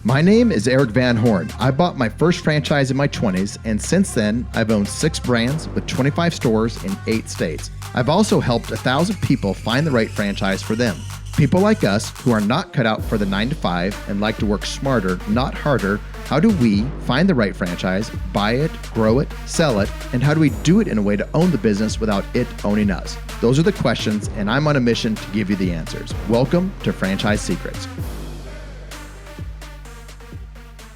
My name is Erik Van Horn. I bought my first franchise in my 20s, and since then, I've owned 6 brands with 25 stores in 8 states. I've also helped 1,000 people find the right franchise for them. People like us who are not cut out for the 9 to 5 and like to work smarter, not harder. How do we find the right franchise, buy it, grow it, sell it, and how do we do it in a way to own the business without it owning us? Those are the questions, and I'm on a mission to give you the answers. Welcome to Franchise Secrets.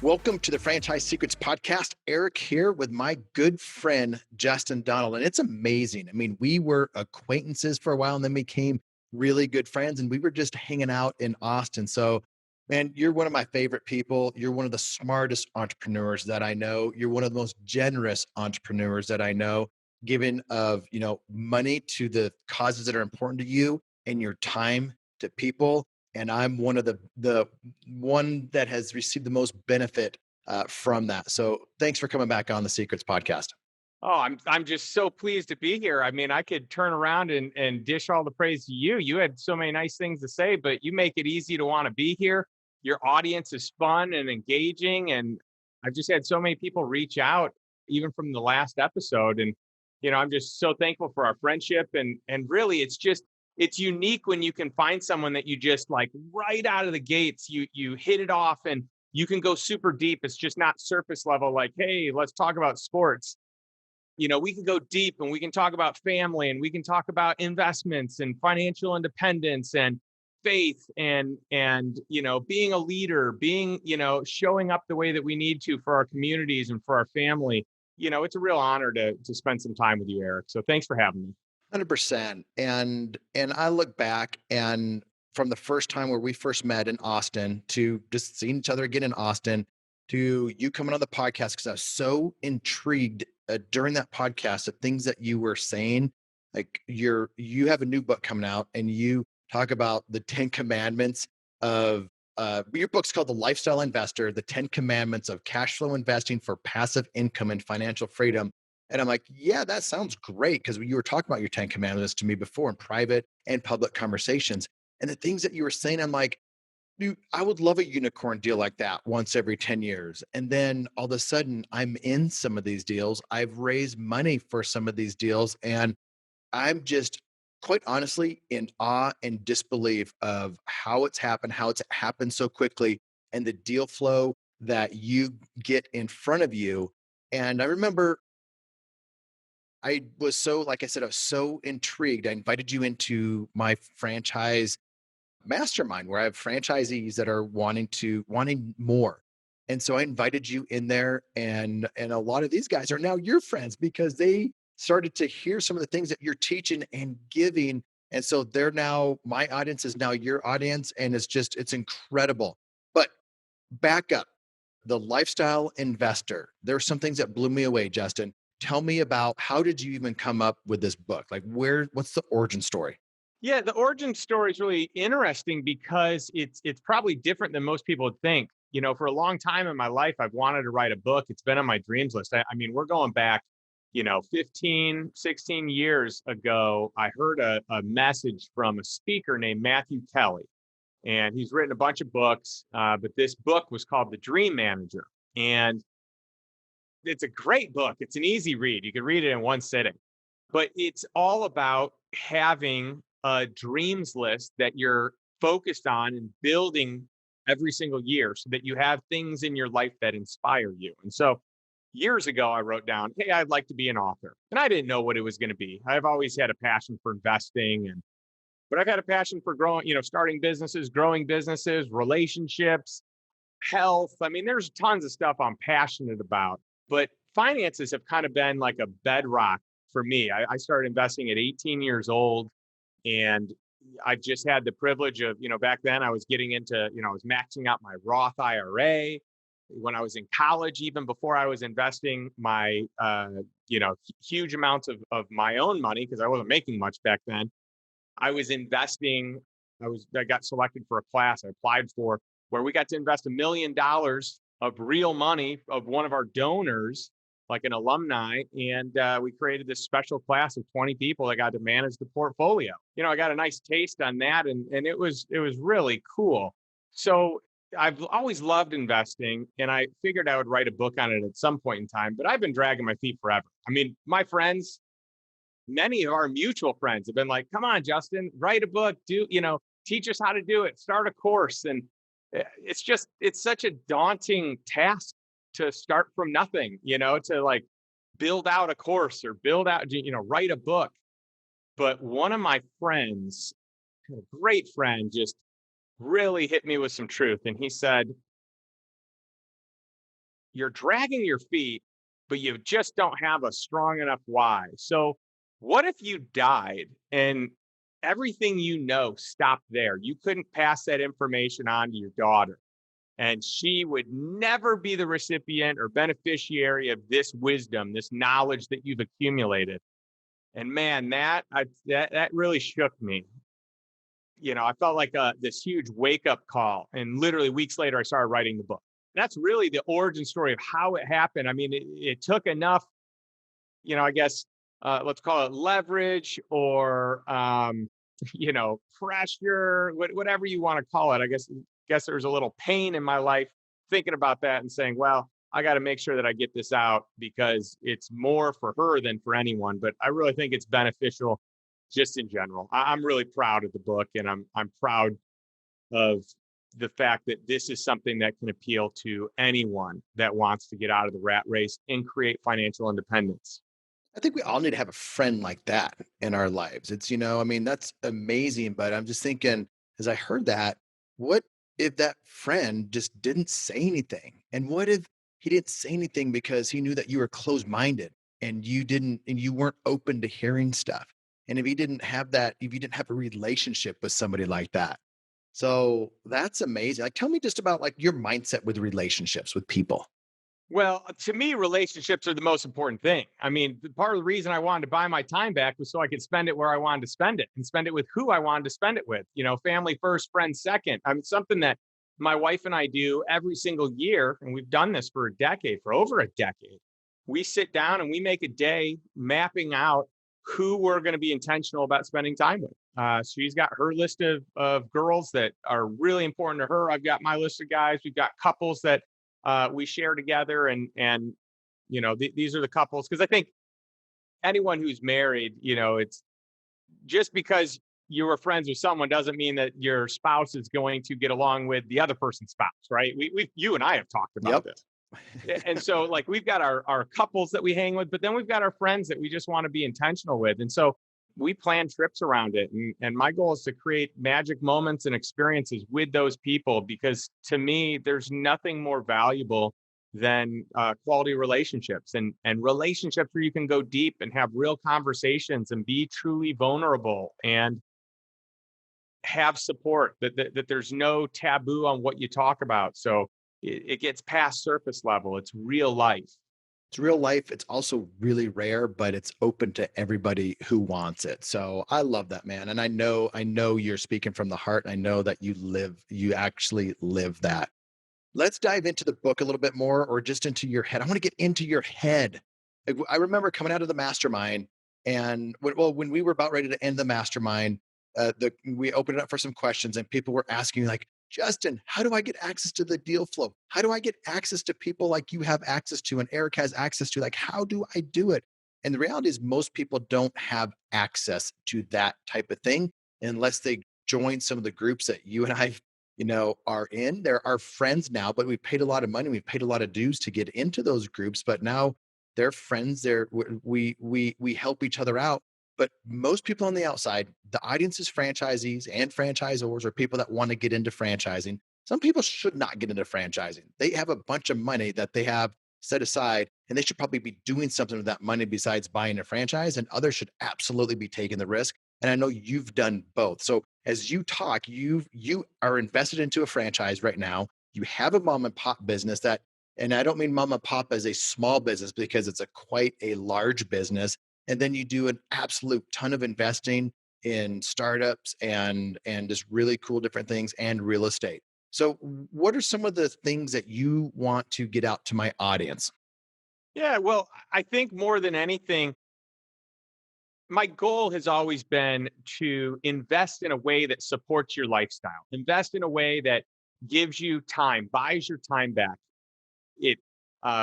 Welcome to the Franchise Secrets podcast. Erik here with my good friend, Justin Donald. And it's amazing. I mean, we were acquaintances for a while and then became really good friends, and we were just hanging out in Austin. So, man, you're one of my favorite people. You're one of the smartest entrepreneurs that I know. You're one of the most generous entrepreneurs that I know, giving of, money to the causes that are important to you and your time to people. And I'm one of the one that has received the most benefit from that. So thanks for coming back on the Secrets podcast. Oh, I'm just so pleased to be here. I mean, I could turn around and dish all the praise to you. You had so many nice things to say, but you make it easy to want to be here. Your audience is fun and engaging. And I've just had so many people reach out, even from the last episode. And, I'm just so thankful for our friendship. And really, it's unique when you can find someone that you just like right out of the gates, you hit it off and you can go super deep. It's just not surface level, like, hey, let's talk about sports. We can go deep and we can talk about family and we can talk about investments and financial independence and faith and being a leader, being, showing up the way that we need to for our communities and for our family. It's a real honor to spend some time with you, Erik. So thanks for having me. 100%. And I look back, and from the first time where we first met in Austin to just seeing each other again in Austin to you coming on the podcast, because I was so intrigued during that podcast, the things that you were saying. Like you have a new book coming out and you talk about the 10 commandments of your book's called The Lifestyle Investor, the 10 commandments of cash flow investing for passive income and financial freedom. And I'm like, yeah, that sounds great. Because you were talking about your 10 commandments to me before in private and public conversations. And the things that you were saying, I'm like, dude, I would love a unicorn deal like that once every 10 years. And then all of a sudden I'm in some of these deals. I've raised money for some of these deals. And I'm just quite honestly in awe and disbelief of how it's happened so quickly and the deal flow that you get in front of you. And I remember like I said, I was so intrigued. I invited you into my franchise mastermind where I have franchisees that are wanting more. And so I invited you in there, and a lot of these guys are now your friends because they started to hear some of the things that you're teaching and giving. And so my audience is now your audience, and it's incredible. But back up, the lifestyle investor. There are some things that blew me away, Justin. Tell me about how did you even come up with this book? Like what's the origin story? Yeah, the origin story is really interesting because it's probably different than most people would think. For a long time in my life, I've wanted to write a book. It's been on my dreams list. I mean, we're going back, 15, 16 years ago. I heard a message from a speaker named Matthew Kelly, and he's written a bunch of books, but this book was called The Dream Manager. And it's a great book. It's an easy read. You can read it in one sitting, but it's all about having a dreams list that you're focused on and building every single year so that you have things in your life that inspire you. And so years ago, I wrote down, hey, I'd like to be an author. And I didn't know what it was going to be. I've always had a passion for investing, but I've had a passion for growing, starting businesses, growing businesses, relationships, health. I mean, there's tons of stuff I'm passionate about. But finances have kind of been like a bedrock for me. I started investing at 18 years old, and I just had the privilege of, back then I was getting into, I was maxing out my Roth IRA. When I was in college, even before I was investing my, huge amounts of my own money, because I wasn't making much back then, I was investing. I got selected for a class I applied for where we got to invest $1 million of real money of one of our donors, like an alumni. And we created this special class of 20 people that got to manage the portfolio. I got a nice taste on that. And it was really cool. So I've always loved investing, and I figured I would write a book on it at some point in time, but I've been dragging my feet forever. I mean, my friends, many of our mutual friends have been like, come on, Justin, write a book, teach us how to do it, start a course. And it's such a daunting task to start from nothing, to like build out a course or build out, write a book. But one of my friends, a great friend, just really hit me with some truth. And he said, you're dragging your feet, but you just don't have a strong enough why. So, what if you died and everything stopped there? You couldn't pass that information on to your daughter, and she would never be the recipient or beneficiary of this wisdom, this knowledge that you've accumulated. And man, that really shook me. I felt like this huge wake up call. And literally weeks later, I started writing the book. That's really the origin story of how it happened. I mean, it took enough, I guess, let's call it leverage or, pressure, whatever you want to call it. I guess there was a little pain in my life thinking about that and saying, well, I got to make sure that I get this out because it's more for her than for anyone. But I really think it's beneficial just in general. I'm really proud of the book, and I'm proud of the fact that this is something that can appeal to anyone that wants to get out of the rat race and create financial independence. I think we all need to have a friend like that in our lives. I mean, that's amazing. But I'm just thinking, as I heard that, what if that friend just didn't say anything? And what if he didn't say anything because he knew that you were closed minded and you weren't open to hearing stuff? And if you didn't have a relationship with somebody like that. So that's amazing. Like, tell me just about like your mindset with relationships with people. Well, to me, relationships are the most important thing. I mean, part of the reason I wanted to buy my time back was so I could spend it where I wanted to spend it and spend it with who I wanted to spend it with. Family first, friends second. I mean, something that my wife and I do every single year, and we've done this for over a decade. We sit down and we make a day mapping out who we're going to be intentional about spending time with. She's got her list of girls that are really important to her. I've got my list of guys. We've got couples that we share together, and these are the couples, because I think anyone who's married, it's just because you were friends with someone doesn't mean that your spouse is going to get along with the other person's spouse, right? You and I have talked about Yep. this. And so like we've got our couples that we hang with, but then we've got our friends that we just want to be intentional with. And so we plan trips around it. And my goal is to create magic moments and experiences with those people, because to me, there's nothing more valuable than quality relationships and relationships where you can go deep and have real conversations and be truly vulnerable and have support, that there's no taboo on what you talk about. So it gets past surface level. It's real life. It's real life. It's also really rare, but it's open to everybody who wants it. So I love that, man. And I know you're speaking from the heart. I know that you actually live that. Let's dive into the book a little bit more, or just into your head. I want to get into your head. I remember coming out of the mastermind, and when we were about ready to end the mastermind, we opened it up for some questions, and people were asking like, Justin, how do I get access to the deal flow? How do I get access to people like you have access to and Erik has access to? Like, how do I do it? And the reality is, most people don't have access to that type of thing unless they join some of the groups that you and I, are in. They're our friends now, but we paid a lot of money. We paid a lot of dues to get into those groups, but now they're friends. We help each other out. But most people on the outside, the audience is franchisees and franchisors, or people that want to get into franchising. Some people should not get into franchising. They have a bunch of money that they have set aside, and they should probably be doing something with that money besides buying a franchise. And others should absolutely be taking the risk. And I know you've done both. So as you talk, you are invested into a franchise right now. You have a mom and pop business that, and I don't mean mom and pop as a small business, because it's a quite a large business. And then you do an absolute ton of investing in startups and just really cool different things and real estate. So what are some of the things that you want to get out to my audience? Yeah, well, I think more than anything, my goal has always been to invest in a way that supports your lifestyle, invest in a way that gives you time, buys your time back. It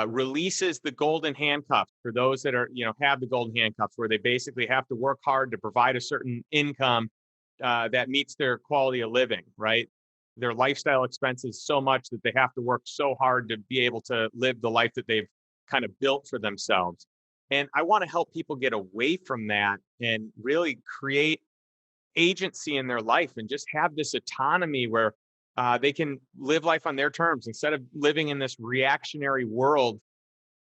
releases the golden handcuffs for those that are, have the golden handcuffs where they basically have to work hard to provide a certain income that meets their quality of living, right? Their lifestyle expenses so much that they have to work so hard to be able to live the life that they've kind of built for themselves. And I want to help people get away from that and really create agency in their life and just have this autonomy where they can live life on their terms instead of living in this reactionary world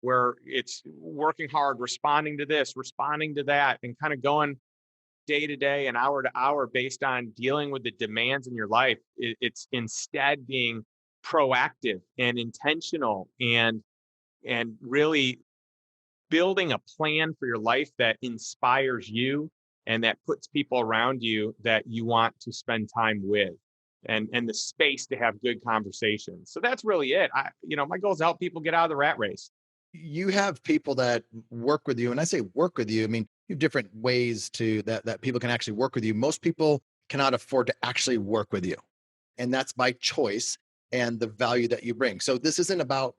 where it's working hard, responding to this, responding to that, and kind of going day to day and hour to hour based on dealing with the demands in your life. It's instead being proactive and intentional and really building a plan for your life that inspires you and that puts people around you that you want to spend time with and the space to have good conversations. So that's really it. My goal is to help people get out of the rat race. You have people that work with you, and I say work with you, I mean, you have different ways to that people can actually work with you. Most people cannot afford to actually work with you, and that's by choice and the value that you bring. So this isn't about,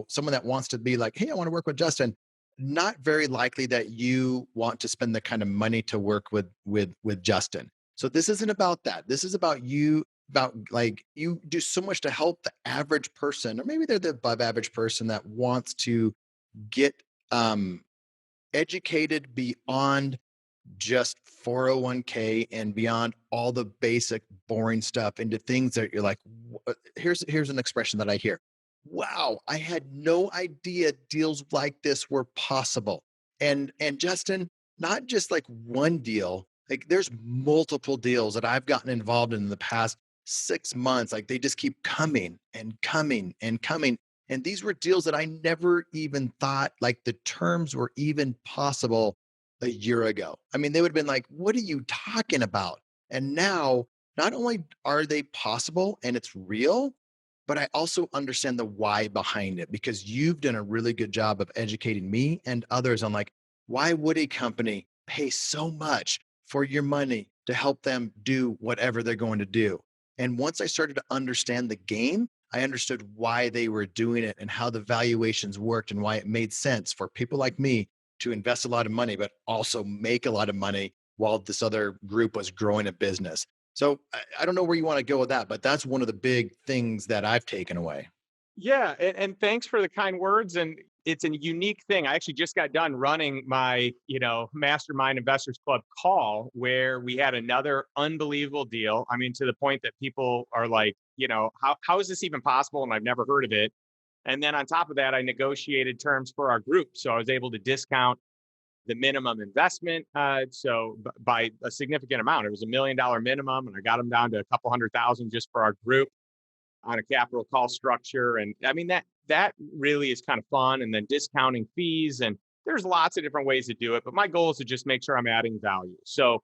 someone that wants to be like, "Hey, I want to work with Justin." Not very likely that you want to spend the kind of money to work with Justin. So this isn't about that. This is about you, about like you do so much to help the average person, or maybe they're the above average person that wants to get um educated beyond just 401k and beyond all the basic boring stuff into things that you're like, here's an expression that I hear. Wow, I had no idea deals like this were possible. And Justin, not just like one deal, like there's multiple deals that I've gotten involved in the past 6 months. Like they just keep coming and coming and coming. And these were deals that I never even thought like the terms were even possible a year ago. I mean, they would have been like, "What are you talking about?" And now, not only are they possible and it's real, but I also understand the why behind it because you've done a really good job of educating me and others on like, why would a company pay so much for your money to help them do whatever they're going to do? And once I started to understand the game, I understood why they were doing it and how the valuations worked and why it made sense for people like me to invest a lot of money, but also make a lot of money while this other group was growing a business. So I don't know where you want to go with that, but that's one of the big things that I've taken away. Yeah, and thanks for the kind words. And it's a unique thing. I actually just got done running my, Mastermind Investors Club call where we had another unbelievable deal. I mean, to the point that people are like, how is this even possible? And I've never heard of it. And then on top of that, I negotiated terms for our group. So I was able to discount the minimum investment. By a significant amount, it was $1 million minimum, and I got them down to a couple 100,000 just for our group on a capital call structure. And I mean, that really is kind of fun. And then discounting fees, and there's lots of different ways to do it. But my goal is to just make sure I'm adding value. So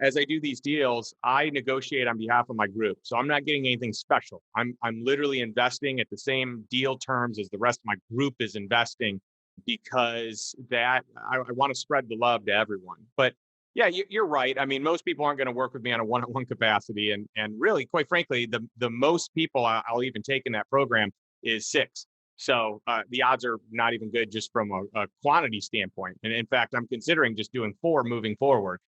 as I do these deals, I negotiate on behalf of my group. So I'm not getting anything special. I'm literally investing at the same deal terms as the rest of my group is investing because that I want to spread the love to everyone. But yeah, you're right. I mean, most people aren't going to work with me on a one-on-one capacity, and really, quite frankly, the most people I'll even take in that program is six. So the odds are not even good just from a quantity standpoint. And in fact, I'm considering just doing four moving forward.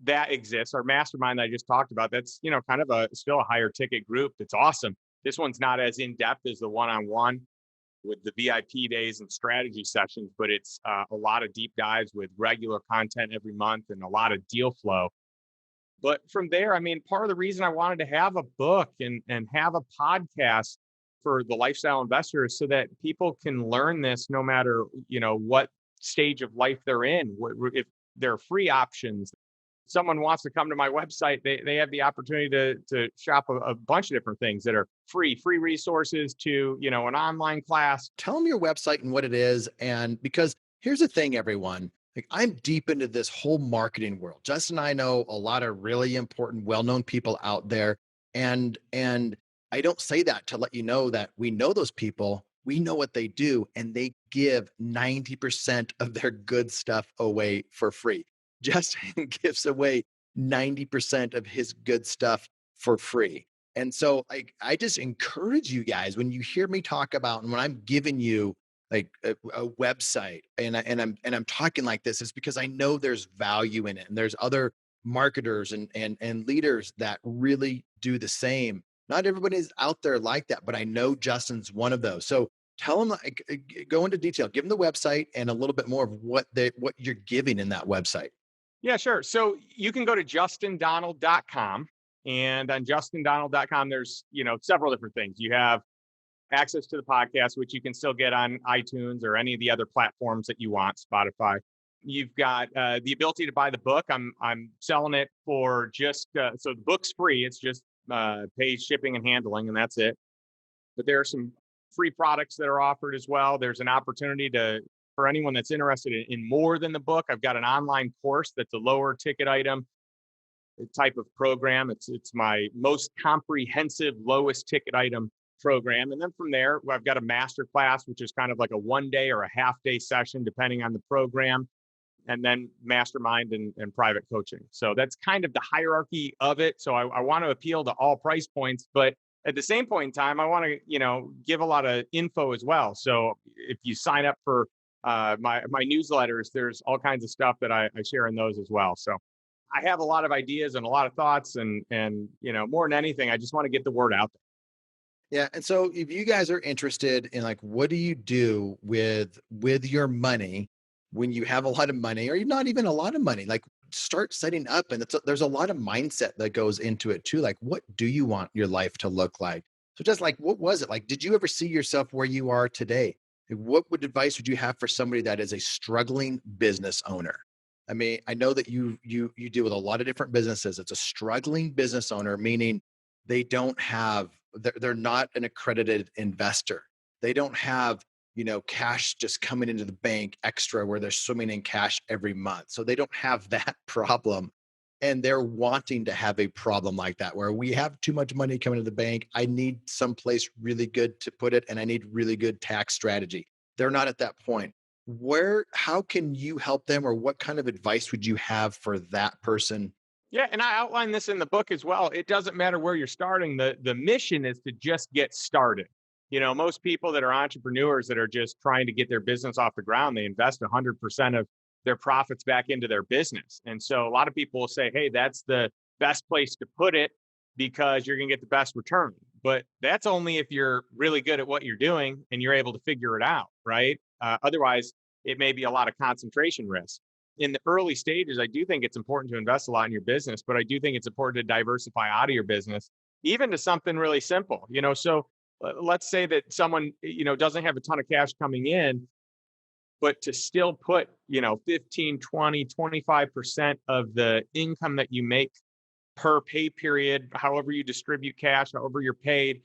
That exists. Our mastermind that I just talked about, that's kind of a still a higher ticket group. That's awesome. This one's not as in depth as the one-on-one with the VIP days and strategy sessions, but it's a lot of deep dives with regular content every month and a lot of deal flow. But from there, I mean, part of the reason I wanted to have a book and have a podcast for the lifestyle investor is so that people can learn this no matter, what stage of life they're in. If there are free options, someone wants to come to my website, they have the opportunity to shop a bunch of different things that are free resources to, an online class. Tell them your website and what it is. And because here's the thing, everyone, like I'm deep into this whole marketing world. Justin and I know a lot of really important, well-known people out there. And I don't say that to let you know that we know those people. We know what they do, and they give 90% of their good stuff away for free. Justin gives away 90% of his good stuff for free. And so, like, I just encourage you guys when you hear me talk about and when I'm giving you like a website and I'm talking like this, is because I know there's value in it, and there's other marketers and leaders that really do the same. Not everybody's out there like that, but I know Justin's one of those. So tell them, like, go into detail, give them the website and a little bit more of what you're giving in that website. Yeah, sure. So you can go to justindonald.com. And on justindonald.com, there's, several different things. You have access to the podcast, which you can still get on iTunes or any of the other platforms that you want, Spotify. You've got the ability to buy the book. I'm selling it for just so the book's free. It's just pays shipping and handling, and that's it. But there are some free products that are offered as well. There's an opportunity to for anyone that's interested in more than the book. I've got an online course that's a lower ticket item type of program. It's my most comprehensive, lowest ticket item program. And then from there, I've got a master class, which is kind of like a 1 day or a half day session, depending on the program, and then mastermind and private coaching. So that's kind of the hierarchy of it. So I want to appeal to all price points, but at the same point in time, I want to, give a lot of info as well. So if you sign up for my newsletters, there's all kinds of stuff that I share in those as well. So I have a lot of ideas and a lot of thoughts, and more than anything, I just want to get the word out there. Yeah, and so if you guys are interested in, like, what do you do with your money when you have a lot of money, or not even a lot of money? Like, start setting up, and there's a lot of mindset that goes into it too. Like, what do you want your life to look like? So just like, what was it like? Did you ever see yourself where you are today? Like, what advice would you have for somebody that is a struggling business owner? I mean, I know that you deal with a lot of different businesses. It's a struggling business owner, meaning they don't have they're not an accredited investor. They don't have, cash just coming into the bank extra where they're swimming in cash every month. So they don't have that problem. And they're wanting to have a problem like that where we have too much money coming to the bank. I need someplace really good to put it, and I need really good tax strategy. They're not at that point. How can you help them, or what kind of advice would you have for that person? Yeah, and I outline this in the book as well. It doesn't matter where you're starting. The mission is to just get started. Most people that are entrepreneurs that are just trying to get their business off the ground, they invest 100% of their profits back into their business. And so a lot of people will say, "Hey, that's the best place to put it because you're going to get the best return." But that's only if you're really good at what you're doing and you're able to figure it out, right? Otherwise, it may be a lot of concentration risk in the early stages. I do think it's important to invest a lot in your business, but I do think it's important to diversify out of your business, even to something really simple. So let's say that someone, doesn't have a ton of cash coming in, but to still put, 15, 20, 25% of the income that you make per pay period, however you distribute cash, however you're paid,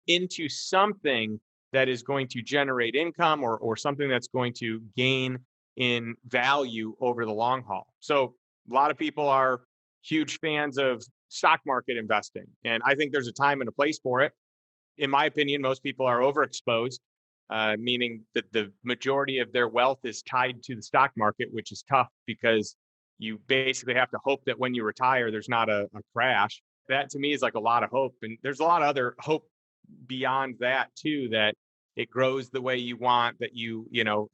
into something that is going to generate income, or something that's going to gain in value over the long haul. So a lot of people are huge fans of stock market investing, and I think there's a time and a place for it. In my opinion, most people are overexposed, meaning that the majority of their wealth is tied to the stock market, which is tough because you basically have to hope that when you retire, there's not a crash. That to me is like a lot of hope. And there's a lot of other hope beyond that too, that it grows the way you want, that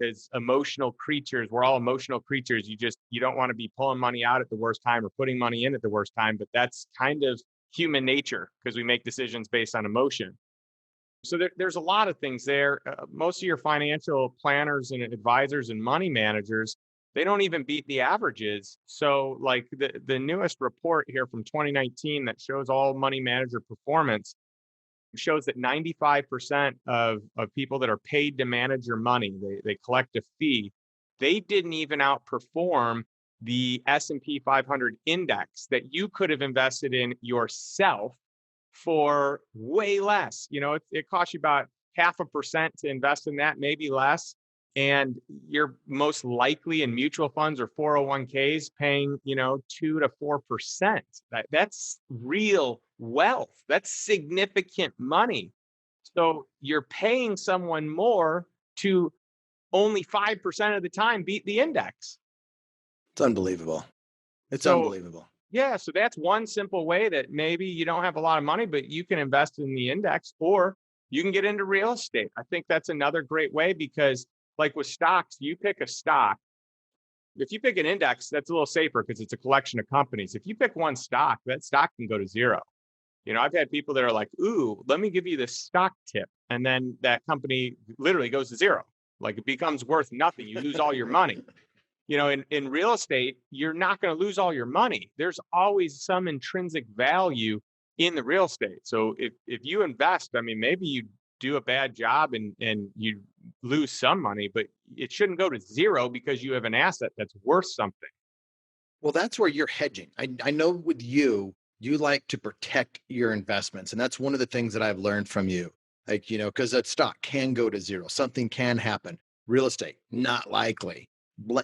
as emotional creatures, we're all emotional creatures. You don't want to be pulling money out at the worst time or putting money in at the worst time, but that's kind of human nature because we make decisions based on emotion. So there's a lot of things there. Most of your financial planners and advisors and money managers, they don't even beat the averages. So like the newest report here from 2019 that shows all money manager performance shows that 95% of people that are paid to manage your money, they collect a fee, they didn't even outperform the S&P 500 index that you could have invested in yourself for way less. It costs you about 0.5% to invest in that, maybe less. And you're most likely in mutual funds or 401ks paying, 2 to 4%. That's real wealth. That's significant money. So you're paying someone more to only 5% of the time beat the index. It's unbelievable. It's So unbelievable. Yeah, so that's one simple way that maybe you don't have a lot of money, but you can invest in the index or you can get into real estate. I think that's another great way because, like with stocks, you pick a stock. If you pick an index, that's a little safer because it's a collection of companies. If you pick one stock, that stock can go to zero. I've had people that are like, "Ooh, let me give you this stock tip," and then that company literally goes to zero. Like it becomes worth nothing. You lose all your money. In real estate, you're not going to lose all your money. There's always some intrinsic value in the real estate. So if you invest, I mean, maybe you do a bad job and you lose some money, but it shouldn't go to zero because you have an asset that's worth something. Well, that's where you're hedging. I know with you, you like to protect your investments. And that's one of the things that I've learned from you. Like, because that stock can go to zero, something can happen. Real estate, not likely.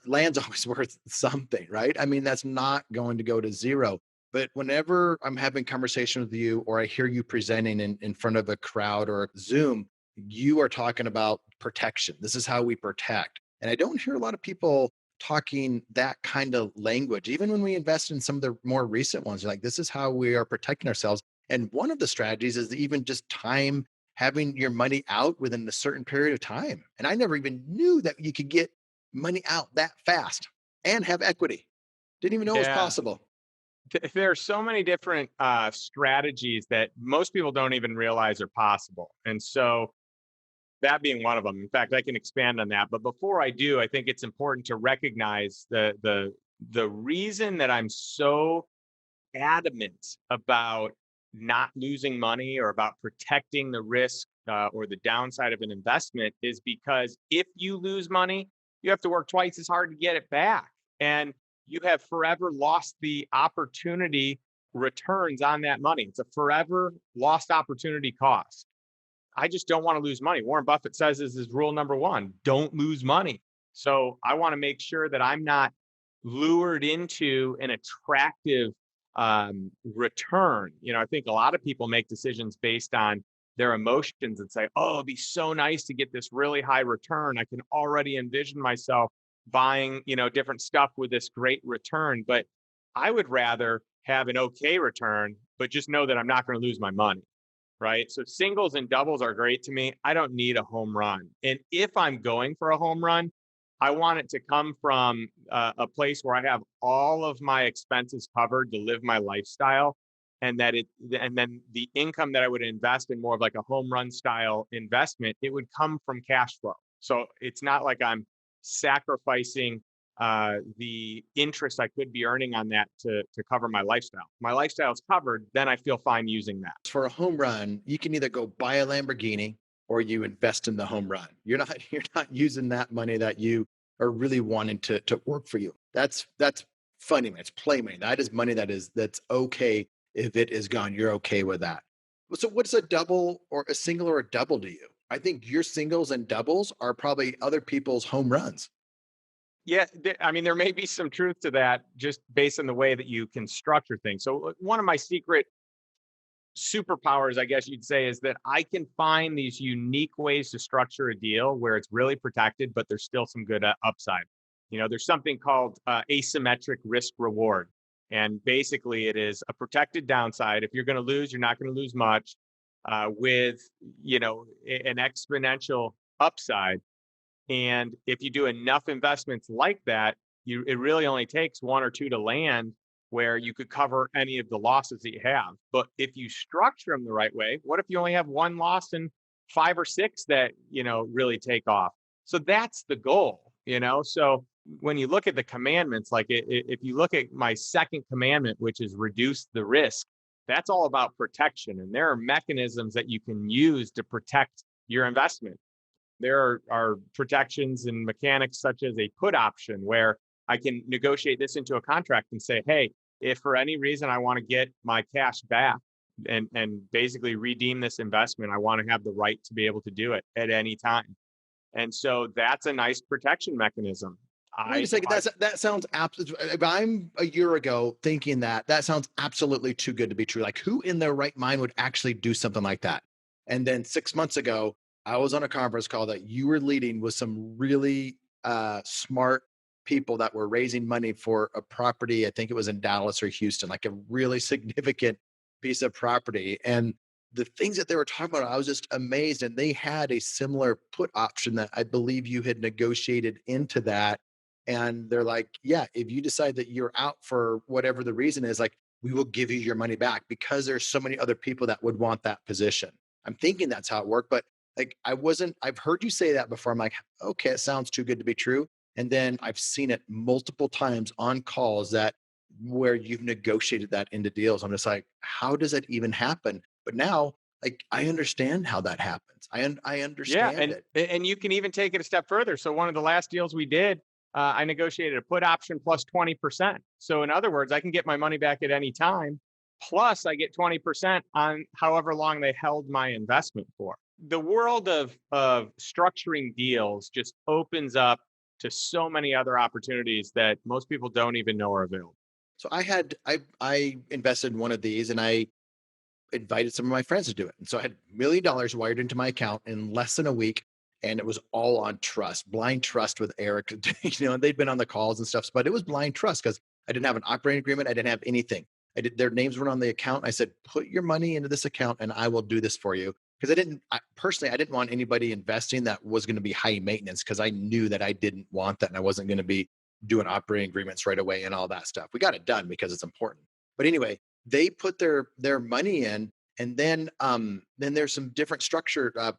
Land's always worth something, right? I mean, that's not going to go to zero. But whenever I'm having conversation with you or I hear you presenting in front of a crowd or Zoom, you are talking about protection. This is how we protect. And I don't hear a lot of people talking that kind of language. Even when we invest in some of the more recent ones, like this is how we are protecting ourselves. And one of the strategies is even just time having your money out within a certain period of time. And I never even knew that you could get money out that fast and have equity. Didn't even know it was Yeah. possible. There are so many different strategies that most people don't even realize are possible. And so that being one of them. In fact, I can expand on that. But before I do, I think it's important to recognize the reason that I'm so adamant about not losing money or about protecting the risk or the downside of an investment is because if you lose money, you have to work twice as hard to get it back. And you have forever lost the opportunity returns on that money. It's a forever lost opportunity cost. I just don't want to lose money. Warren Buffett says this is rule number one, don't lose money. So I want to make sure that I'm not lured into an attractive return. I think a lot of people make decisions based on their emotions and say, oh, it'd be so nice to get this really high return. I can already envision myself buying, different stuff with this great return. But I would rather have an okay return, but just know that I'm not going to lose my money, right? So singles and doubles are great to me. I don't need a home run. And if I'm going for a home run, I want it to come from a place where I have all of my expenses covered to live my lifestyle, and then the income that I would invest in more of like a home run style investment, it would come from cash flow. So it's not like I'm sacrificing the interest I could be earning on that to cover my lifestyle. My lifestyle is covered, then I feel fine using that. For a home run, you can either go buy a Lamborghini or you invest in the home run. You're not using that money that you are really wanting to work for you. That's funny money. It's play money. That is money that's okay if it is gone. You're okay with that. So what's a double or a single or a double to you? I think your singles and doubles are probably other people's home runs. Yeah, I mean, there may be some truth to that just based on the way that you can structure things. So, one of my secret superpowers, I guess you'd say, is that I can find these unique ways to structure a deal where it's really protected, but there's still some good upside. There's something called asymmetric risk reward. And basically, it is a protected downside. If you're going to lose, you're not going to lose much with, an exponential upside. And if you do enough investments like that, it really only takes one or two to land where you could cover any of the losses that you have. But if you structure them the right way, what if you only have one loss and five or six that, really take off? So that's the goal. So when you look at the commandments, like if you look at my second commandment, which is reduce the risk, that's all about protection. And there are mechanisms that you can use to protect your investment. There are protections and mechanics such as a put option where I can negotiate this into a contract and say, hey, if for any reason I want to get my cash back and basically redeem this investment, I want to have the right to be able to do it at any time. And so that's a nice protection mechanism. Wait a I if second. I That sounds absolutely. If I'm a year ago thinking that sounds absolutely too good to be true. Like who in their right mind would actually do something like that? And then 6 months ago, I was on a conference call that you were leading with some really smart people that were raising money for a property. I think it was in Dallas or Houston, like a really significant piece of property. And the things that they were talking about, I was just amazed. And they had a similar put option that I believe you had negotiated into that. And they're like, yeah, if you decide that you're out for whatever the reason is, like, we will give you your money back because there's so many other people that would want that position. I'm thinking that's how it worked, but like I've heard you say that before. I'm like, okay, it sounds too good to be true. And then I've seen it multiple times on calls that where you've negotiated that into deals. I'm just like, how does that even happen? But now, like, I understand how that happens. I Yeah, understand it. and you can even take it a step further. So one of the last deals we did, I negotiated a put option plus 20%. So in other words, I can get my money back at any time. Plus, I get 20% on however long they held my investment for. The world of structuring deals just opens up to so many other opportunities that most people don't even know are available. So I invested in one of these and I invited some of my friends to do it. And so I had $1 million wired into my account in less than a week. And it was all on trust, blind trust with Eric. And they'd been on the calls and stuff, but it was blind trust because I didn't have an operating agreement. I didn't have anything. Their names weren't on the account. I said, put your money into this account and I will do this for you. Because personally, I didn't want anybody investing that was going to be high maintenance because I knew that I didn't want that and I wasn't going to be doing operating agreements right away and all that stuff. We got it done because it's important. But anyway, they put their money in, and then there's some different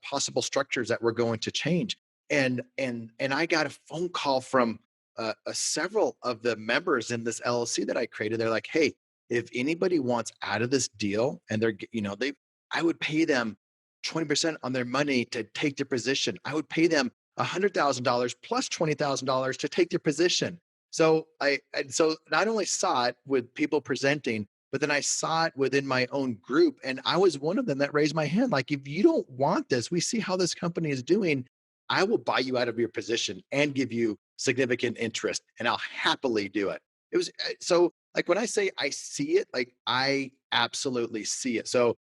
possible structures that we're going to change. And I got a phone call from several of the members in this LLC that I created. They're like, hey, if anybody wants out of this deal, and I would pay them 20% on their money to take their position. I would pay them $100,000 plus $20,000 to take their position. So not only saw it with people presenting, but then I saw it within my own group. And I was one of them that raised my hand. Like, if you don't want this, we see how this company is doing. I will buy you out of your position and give you significant interest, and I'll happily do it. It was so like when I say I see it, like I absolutely see it. So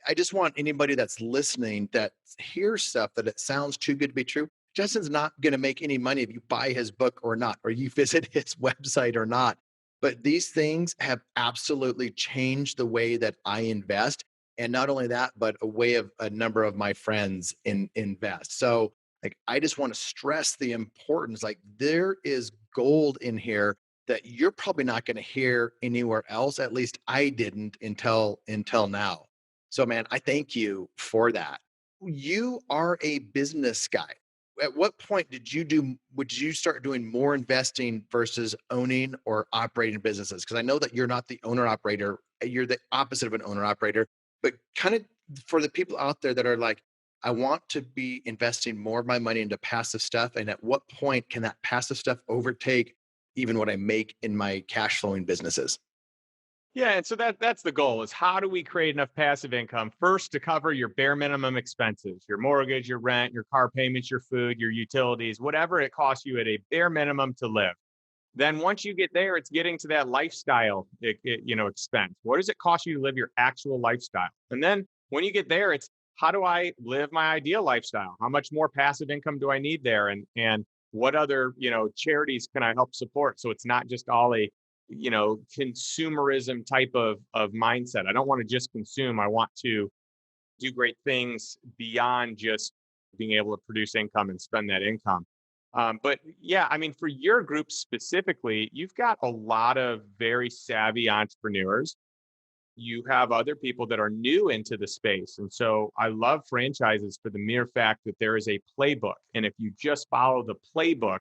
I just want anybody that's listening that hears stuff that it sounds too good to be true. Justin's not going to make any money if you buy his book or not, or you visit his website or not. But these things have absolutely changed the way that I invest. And not only that, but a way of a number of my friends invest. So like I just want to stress the importance. Like there is gold in here that you're probably not going to hear anywhere else. At least I didn't until now. So man, I thank you for that. You are a business guy. At what point would you start doing more investing versus owning or operating businesses? Because I know that you're not the owner operator, you're the opposite of an owner operator, but kind of for the people out there that are like, I want to be investing more of my money into passive stuff. And at what point can that passive stuff overtake even what I make in my cash flowing businesses? Yeah, and so that's the goal is how do we create enough passive income first to cover your bare minimum expenses, your mortgage, your rent, your car payments, your food, your utilities, whatever it costs you at a bare minimum to live. Then once you get there, it's getting to that lifestyle, expense. What does it cost you to live your actual lifestyle? And then when you get there, it's how do I live my ideal lifestyle? How much more passive income do I need there? And what other, charities can I help support? So it's not just all a, consumerism type of mindset. I don't want to just consume. I want to do great things beyond just being able to produce income and spend that income. But yeah, I mean, for your group specifically, you've got a lot of very savvy entrepreneurs. You have other people that are new into the space. And so I love franchises for the mere fact that there is a playbook. And if you just follow the playbook,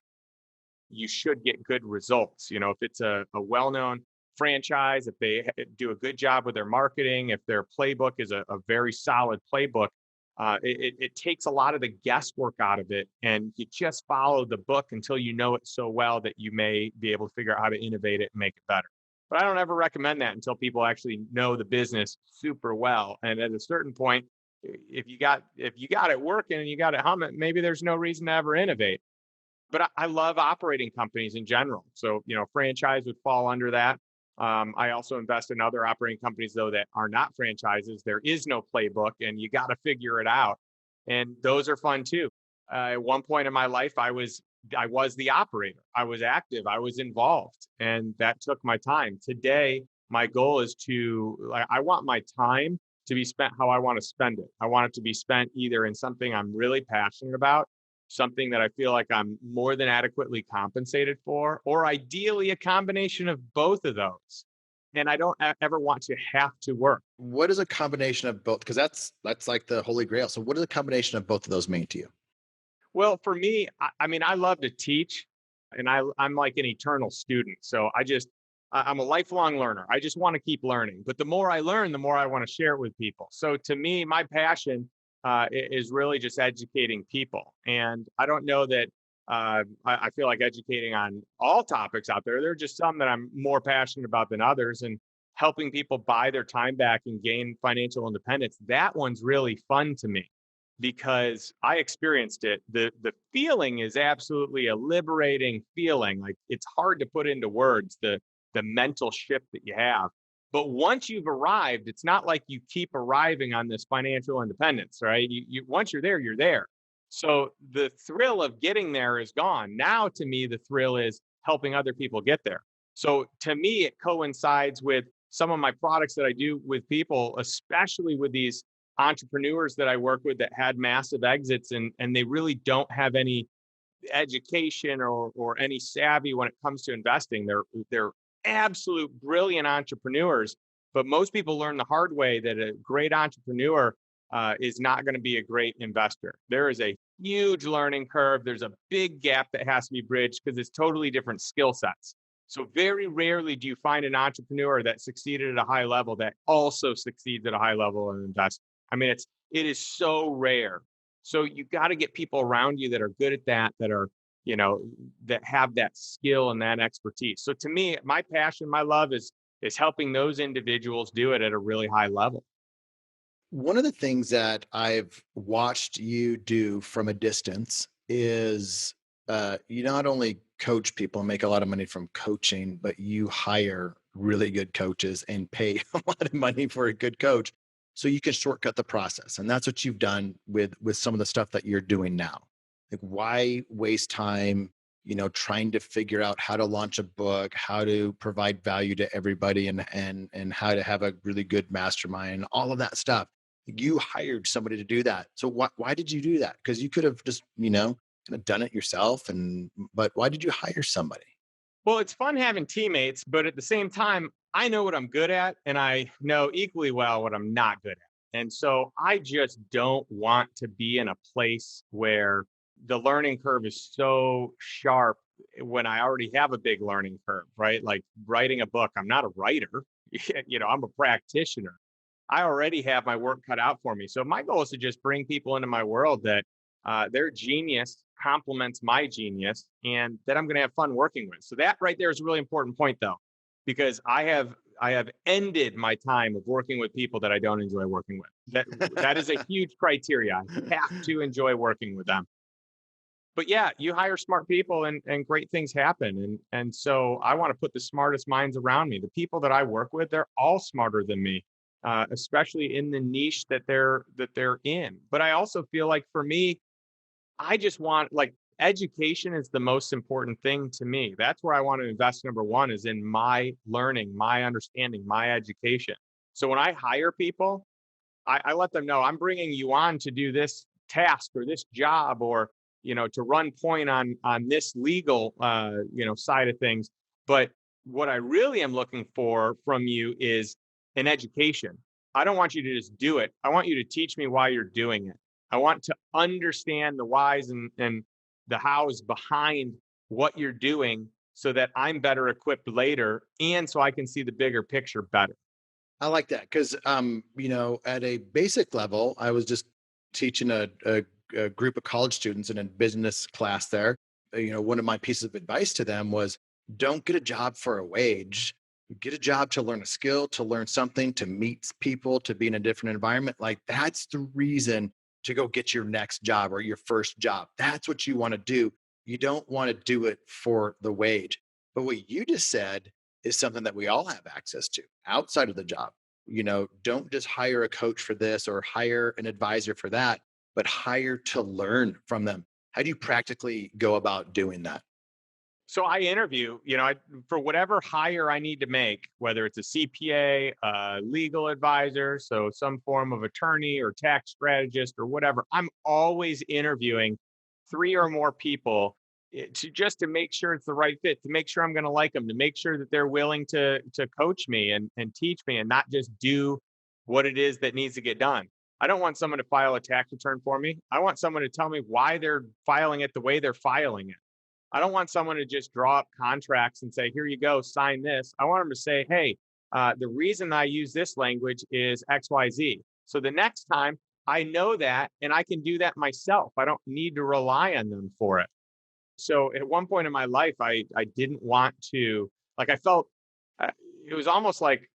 you should get good results. If it's a well-known franchise, if they do a good job with their marketing, if their playbook is a very solid playbook, it takes a lot of the guesswork out of it. And you just follow the book until you know it so well that you may be able to figure out how to innovate it and make it better. But I don't ever recommend that until people actually know the business super well. And at a certain point, if you got it working and you got it humming, maybe there's no reason to ever innovate. But I love operating companies in general. So, franchise would fall under that. I also invest in other operating companies, though, that are not franchises. There is no playbook and you got to figure it out. And those are fun too. At one point in my life, I was I was the operator. I was active. I was involved, and that took my time. Today, my goal is to like I want my time to be spent how I want to spend it. I want it to be spent either in something I'm really passionate about, something that I feel like I'm more than adequately compensated for, or ideally a combination of both of those. And I don't ever want to have to work. What is a combination of both? Because that's like the holy grail. So what does a combination of both of those mean to you? Well, for me, I mean, I love to teach, and I'm like an eternal student. So I'm a lifelong learner. I just want to keep learning. But the more I learn, the more I want to share it with people. So to me, my passion is really just educating people. And I don't know that I feel like educating on all topics out there. There are just some that I'm more passionate about than others, and helping people buy their time back and gain financial independence. That one's really fun to me because I experienced it. The feeling is absolutely a liberating feeling. Like it's hard to put into words the mental shift that you have. But once you've arrived, it's not like you keep arriving on this financial independence, right? You once you're there, you're there. So the thrill of getting there is gone. Now to me, the thrill is helping other people get there. So to me, it coincides with some of my products that I do with people, especially with these entrepreneurs that I work with that had massive exits, and they really don't have any education or any savvy when it comes to investing. They're absolute brilliant entrepreneurs, but most people learn the hard way that a great entrepreneur is not going to be a great investor. There is a huge learning curve. There's a big gap that has to be bridged because it's totally different skill sets. So very rarely do you find an entrepreneur that succeeded at a high level that also succeeds at a high level in investing. I mean, it is so rare. So you got to get people around you that are good at that, that are, you know, that have that skill and that expertise. So to me, my passion, my love is helping those individuals do it at a really high level. One of the things that I've watched you do from a distance is you not only coach people and make a lot of money from coaching, but you hire really good coaches and pay a lot of money for a good coach so you can shortcut the process. And that's what you've done with some of the stuff that you're doing now. Like why waste time, trying to figure out how to launch a book, how to provide value to everybody and how to have a really good mastermind, all of that stuff. You hired somebody to do that. So why did you do that? Because you could have just, kind of done it yourself. But why did you hire somebody? Well, it's fun having teammates, but at the same time, I know what I'm good at and I know equally well what I'm not good at. And so I just don't want to be in a place where the learning curve is so sharp when I already have a big learning curve, right? Like writing a book, I'm not a writer, I'm a practitioner. I already have my work cut out for me. So my goal is to just bring people into my world that their genius complements my genius and that I'm going to have fun working with. So that right there is a really important point though, because I have ended my time of working with people that I don't enjoy working with. That is a huge criteria. I have to enjoy working with them. But yeah, you hire smart people and great things happen. And so I want to put the smartest minds around me. The people that I work with, they're all smarter than me, especially in the niche that they're in. But I also feel like for me, I just want like education is the most important thing to me. That's where I want to invest. Number one is in my learning, my understanding, my education. So when I hire people, I let them know I'm bringing you on to do this task or this job or to run point on this legal side of things. But what I really am looking for from you is an education. I don't want you to just do it. I want you to teach me why you're doing it. I want to understand the whys and the hows behind what you're doing so that I'm better equipped later and so I can see the bigger picture better. I like that because, at a basic level, I was just teaching a group of college students in a business class there. One of my pieces of advice to them was don't get a job for a wage. Get a job to learn a skill, to learn something, to meet people, to be in a different environment. Like that's the reason to go get your next job or your first job. That's what you want to do. You don't want to do it for the wage. But what you just said is something that we all have access to outside of the job. Don't just hire a coach for this or hire an advisor for that, but hire to learn from them. How do you practically go about doing that? So I interview, for whatever hire I need to make, whether it's a CPA, a legal advisor, so some form of attorney or tax strategist or whatever. I'm always interviewing three or more people to make sure it's the right fit, to make sure I'm going to like them, to make sure that they're willing to coach me and teach me and not just do what it is that needs to get done. I don't want someone to file a tax return for me. I want someone to tell me why they're filing it the way they're filing it. I don't want someone to just draw up contracts and say, here you go, sign this. I want them to say, hey, the reason I use this language is XYZ. So the next time I know that and I can do that myself. I don't need to rely on them for it. So at one point in my life, I didn't want to, like, I felt uh, it was almost like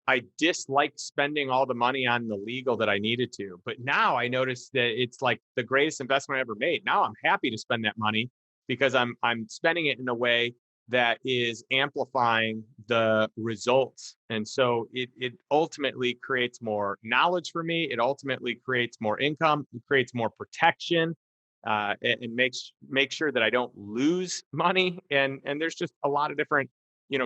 I disliked spending all the money on the legal that I needed to. But now I notice that it's like the greatest investment I ever made. Now I'm happy to spend that money because I'm spending it in a way that is amplifying the results. And so it ultimately creates more knowledge for me. It ultimately creates more income, it creates more protection, and makes sure that I don't lose money. And there's just a lot of different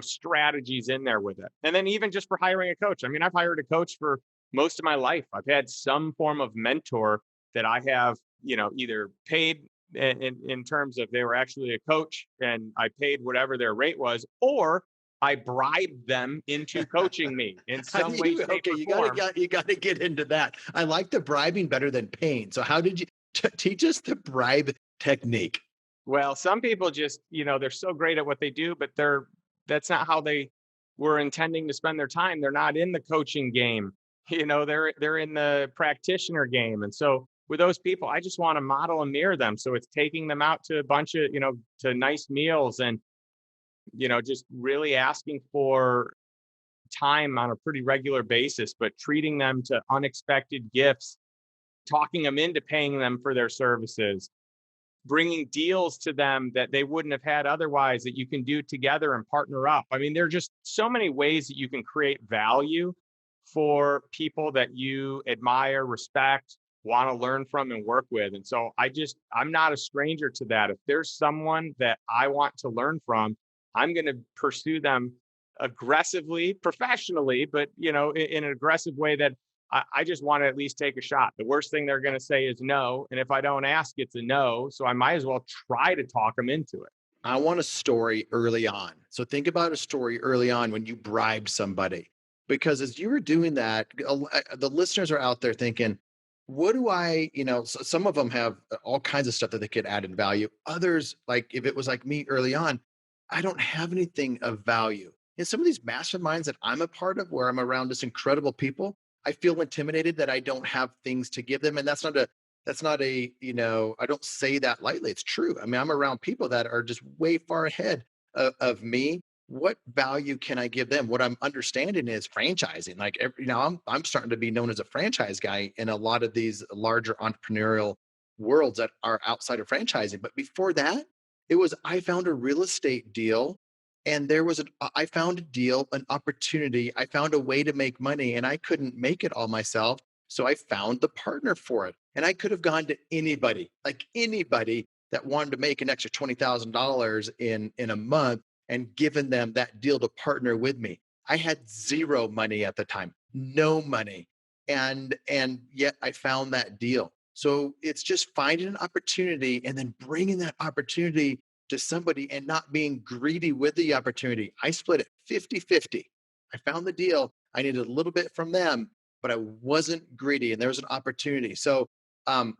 strategies in there with it. And then even just for hiring a coach. I mean, I've hired a coach for most of my life. I've had some form of mentor that I have, either paid in terms of they were actually a coach and I paid whatever their rate was, or I bribed them into coaching me in How do some way, you shape, okay, or form. you gotta get into that. I like the bribing better than paying. So how did you teach us the bribe technique? Well, some people just, they're so great at what they do, but that's not how they were intending to spend their time. They're not in the coaching game. They're in the practitioner game. And so with those people, I just want to model and mirror them. So it's taking them out to a bunch of, to nice meals and, just really asking for time on a pretty regular basis, but treating them to unexpected gifts, talking them into paying them for their services, bringing deals to them that they wouldn't have had otherwise that you can do together and partner up. I mean, there are just so many ways that you can create value for people that you admire, respect, want to learn from and work with. And so I'm not a stranger to that. If there's someone that I want to learn from, I'm going to pursue them aggressively, professionally, but in an aggressive way that I just want to at least take a shot. The worst thing they're going to say is no. And if I don't ask, it's a no. So I might as well try to talk them into it. I want a story early on. So think about a story early on when you bribed somebody. Because as you were doing that, the listeners are out there thinking, what do I, some of them have all kinds of stuff that they could add in value. Others, like if it was like me early on, I don't have anything of value. In some of these masterminds that I'm a part of, where I'm around just incredible people, I feel intimidated that I don't have things to give them. And that's not a, I don't say that lightly. It's true. I mean, I'm around people that are just way far ahead of me. What value can I give them? What I'm understanding is franchising. Like, I'm starting to be known as a franchise guy in a lot of these larger entrepreneurial worlds that are outside of franchising. But before that, it was I found a real estate deal, and I found a deal, an opportunity. I found a way to make money, and I couldn't make it all myself. So I found the partner for it. And I could have gone to anybody, like anybody that wanted to make an extra $20,000 in a month and given them that deal to partner with me. I had zero money at the time, no money. And yet I found that deal. So it's just finding an opportunity and then bringing that opportunity to somebody and not being greedy with the opportunity. I split it 50-50. I found the deal. I needed a little bit from them, but I wasn't greedy and there was an opportunity. So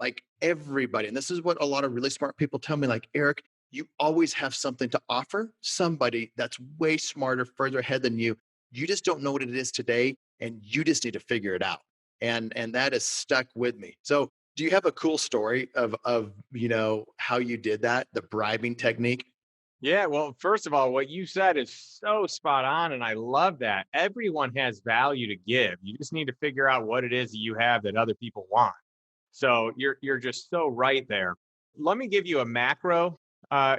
like everybody, and this is what a lot of really smart people tell me, like, Erik, you always have something to offer somebody that's way smarter, further ahead than you. You just don't know what it is today, and you just need to figure it out. And that has stuck with me. So do you have a cool story of how you did that, the bribing technique? Yeah, well, first of all, what you said is so spot on, and I love that. Everyone has value to give. You just need to figure out what it is that you have that other people want. So you're just so right there. Let me give you a macro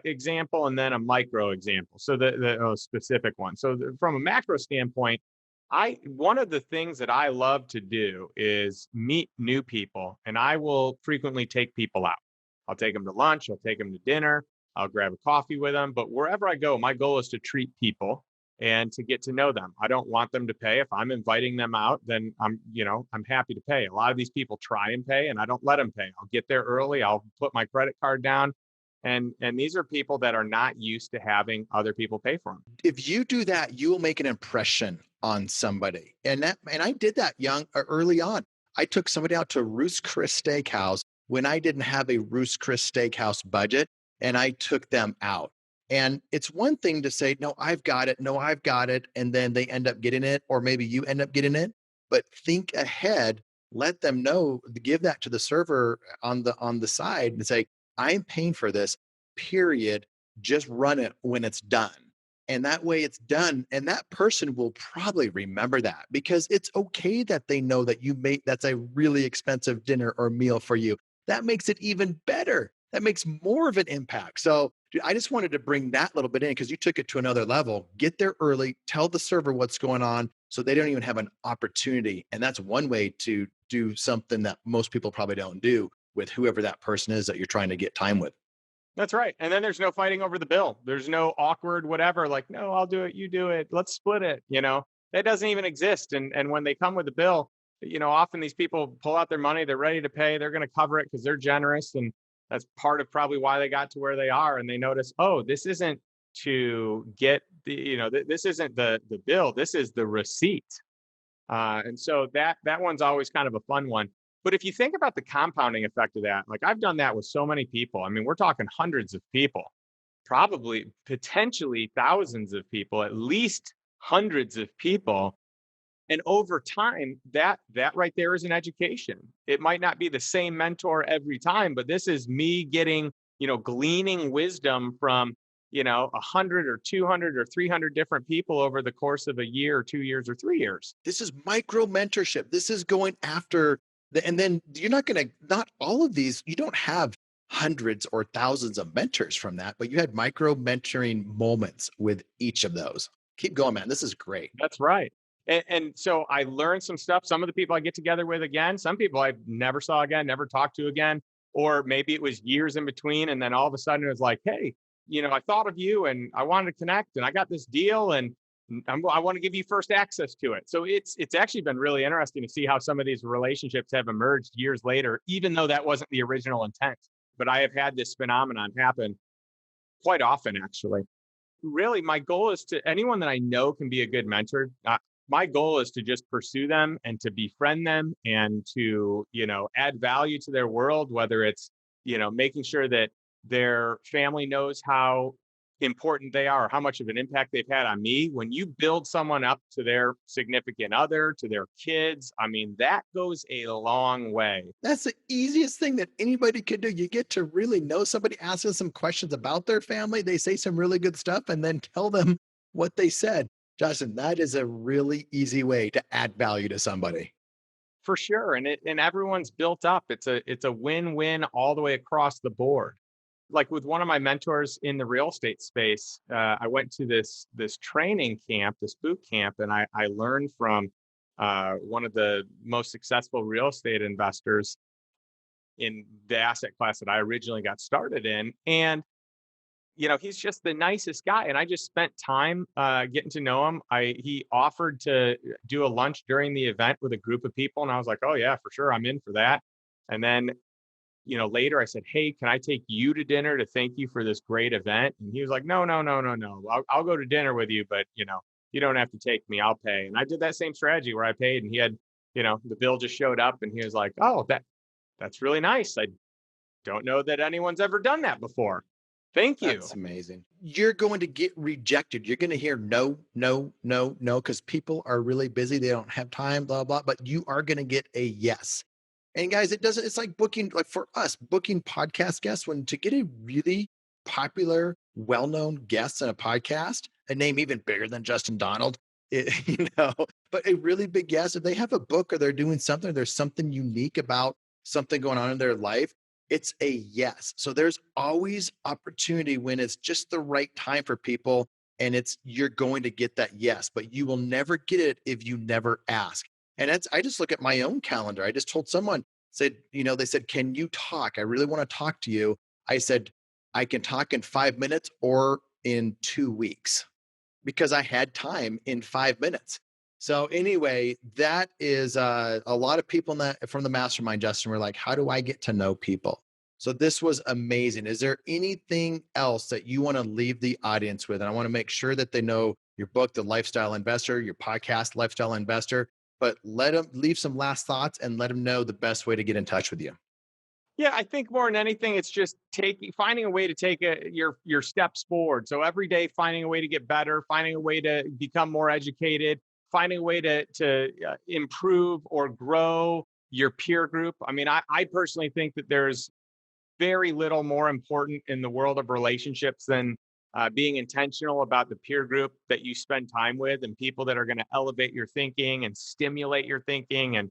example and then a micro example. So the specific one. So from a macro standpoint, I one of the things that I love to do is meet new people, and I will frequently take people out. I'll take them to lunch, I'll take them to dinner, I'll grab a coffee with them. But wherever I go, my goal is to treat people and to get to know them. I don't want them to pay. If I'm inviting them out, then I'm happy to pay. A lot of these people try and pay and I don't let them pay. I'll get there early, I'll put my credit card down. And these are people that are not used to having other people pay for them. If you do that, you will make an impression on somebody. And I did that early on. I took somebody out to Ruth's Chris Steakhouse when I didn't have a Ruth's Chris Steakhouse budget, and I took them out. And it's one thing to say, no, I've got it. No, I've got it. And then they end up getting it, or maybe you end up getting it. But think ahead, let them know, give that to the server on the side and say, I'm paying for this, period. Just run it when it's done. And that way it's done. And that person will probably remember that, because it's okay that they know that that's a really expensive dinner or meal for you. That makes it even better. That makes more of an impact. So, dude, I just wanted to bring that little bit in because you took it to another level. Get there early, tell the server what's going on so they don't even have an opportunity. And that's one way to do something that most people probably don't do with whoever that person is that you're trying to get time with. That's right. And then there's no fighting over the bill. There's no awkward whatever, like, no, I'll do it, you do it, let's split it. That doesn't even exist. And when they come with the bill, often these people pull out their money, they're ready to pay, they're going to cover it because they're generous. And that's part of probably why they got to where they are. And they notice, oh, this isn't to get this isn't the bill, this is the receipt. And so that one's always kind of a fun one. But if you think about the compounding effect of that, like I've done that with so many people. I mean, we're talking hundreds of people, probably potentially thousands of people, at least hundreds of people. And over time, that right there is an education. It might not be the same mentor every time, but this is me getting, gleaning wisdom from, 100 or 200 or 300 different people over the course of a year or 2 years or 3 years. This is micro mentorship. This is going after and then you're not all of these, you don't have hundreds or thousands of mentors from that, but you had micro mentoring moments with each of those. Keep going, man. This is great. That's right. And so I learned some stuff. Some of the people I get together with again, some people I never saw again, never talked to again, or maybe it was years in between. And then all of a sudden it was like, hey, I thought of you and I wanted to connect and I got this deal and I want to give you first access to it. So it's actually been really interesting to see how some of these relationships have emerged years later, even though that wasn't the original intent. But I have had this phenomenon happen quite often, actually. Really, my goal is to anyone that I know can be a good mentor. My goal is to just pursue them and to befriend them and to, add value to their world, whether it's, making sure that their family knows how important they are, or how much of an impact they've had on me. When you build someone up to their significant other, to their kids, I mean, that goes a long way. That's the easiest thing that anybody could do. You get to really know somebody, ask them some questions about their family. They say some really good stuff and then tell them what they said. Justin, that is a really easy way to add value to somebody. For sure. And everyone's built up. It's a win-win all the way across the board. Like with one of my mentors in the real estate space, I went to this training camp, this boot camp, and I learned from one of the most successful real estate investors in the asset class that I originally got started in. And he's just the nicest guy, and I just spent time getting to know him. He offered to do a lunch during the event with a group of people, and I was like, oh yeah, for sure, I'm in for that. And then later I said, hey, can I take you to dinner to thank you for this great event? And he was like, no, no, no, no, no. I'll go to dinner with you, but you don't have to take me. I'll pay. And I did that same strategy where I paid, and he had, the bill just showed up, and he was like, oh, that's really nice. I don't know that anyone's ever done that before. Thank you. That's amazing. You're going to get rejected. You're going to hear no, no, no, no, because people are really busy. They don't have time, blah, blah, but you are going to get a yes. And guys, it's like booking, like for us, booking podcast guests, when to get a really popular, well-known guest in a podcast, a name even bigger than Justin Donald, but a really big guest, if they have a book or they're doing something, there's something unique about something going on in their life, it's a yes. So there's always opportunity when it's just the right time for people, and you're going to get that yes, but you will never get it if you never ask. And I just look at my own calendar. I just told someone, said, they said, "Can you talk? I really want to talk to you." I said, "I can talk in 5 minutes or in 2 weeks," because I had time in 5 minutes. So anyway, that is a lot of people from the mastermind, Justin, were like, "How do I get to know people?" So this was amazing. Is there anything else that you want to leave the audience with? And I want to make sure that they know your book, The Lifestyle Investor, your podcast, Lifestyle Investor, but let them leave some last thoughts and let them know the best way to get in touch with you. Yeah, I think more than anything, it's just finding a way to take your steps forward. So every day, finding a way to get better, finding a way to become more educated, finding a way to improve or grow your peer group. I mean, I personally think that there's very little more important in the world of relationships than being intentional about the peer group that you spend time with, and people that are going to elevate your thinking and stimulate your thinking and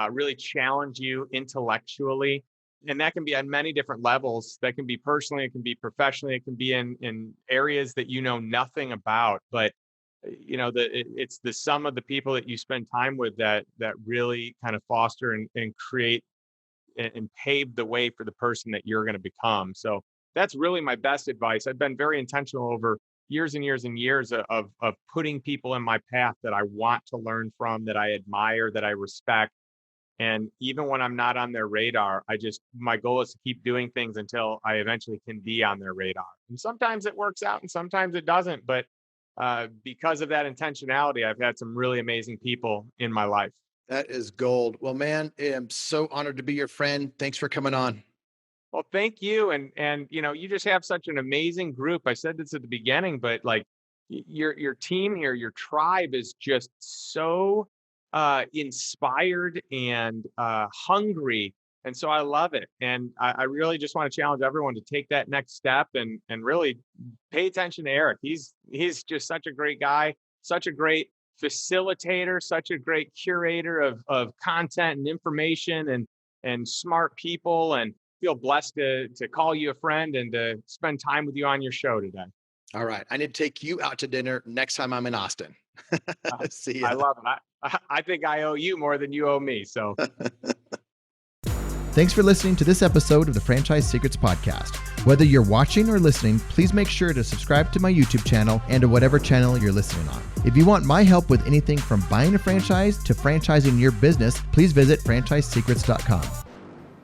really challenge you intellectually. And that can be on many different levels. That can be personally, it can be professionally, it can be in areas that you know nothing about. But it's the sum of the people that you spend time with that really kind of foster and create and pave the way for the person that you're going to become. So that's really my best advice. I've been very intentional over years and years and years of putting people in my path that I want to learn from, that I admire, that I respect. And even when I'm not on their radar, my goal is to keep doing things until I eventually can be on their radar. And sometimes it works out and sometimes it doesn't. But because of that intentionality, I've had some really amazing people in my life. That is gold. Well, man, I'm so honored to be your friend. Thanks for coming on. Well, thank you. And you just have such an amazing group. I said this at the beginning, but like your team here, your tribe is just so inspired and hungry. And so I love it. And I really just want to challenge everyone to take that next step and really pay attention to Erik. He's just such a great guy, such a great facilitator, such a great curator of content and information and smart people, and feel blessed to call you a friend and to spend time with you on your show today. All right. I need to take you out to dinner next time I'm in Austin. Uh, See I ya. love it. I think I owe you more than you owe me. So Thanks for listening to this episode of the Franchise Secrets Podcast. Whether you're watching or listening, please make sure to subscribe to my YouTube channel and to whatever channel you're listening on. If you want my help with anything from buying a franchise to franchising your business, please visit franchisesecrets.com.